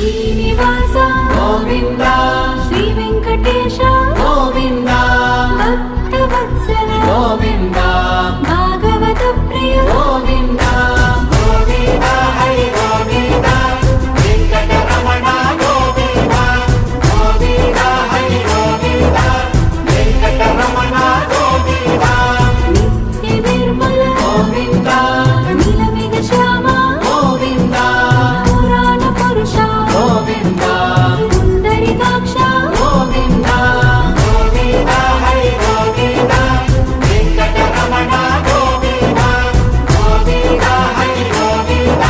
శ్రీనివాస గోవింద శ్రీ వెంకటేశ గోవింద భక్తవత్సల గోవింద భాగవత ప్రియ గోవింద గోవింద హరి గోవింద వెంకటరమణ గోవింద గోవింద హరి గోవింద వెంకటరమణ గోవింద నిత్య నిర్మల గోవింద నీలమేఘ శ్యామ గోవింద పురాణ పురుష గోవింద పుండరీకాక్ష గోవింద గోవింద హరి గోవింద వెంకటరమణ గోవింద గోవింద హరి గోవింద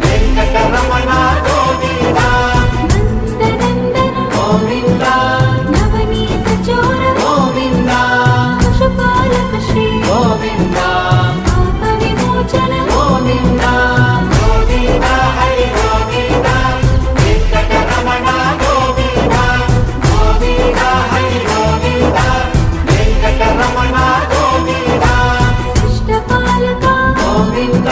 వెంకటరమణ గోవింద నందనందన గోవింద నవనీత చోర గోవింద పశుపాలక శ్రీ గోవింద పాప విమోచన గోవింద గోవింద హరి గోవింద వెంకటరమణ గోవింద గోవింద హరి గోవింద వెంకటరమణ గోవింద శిష్టపాలక గోవింద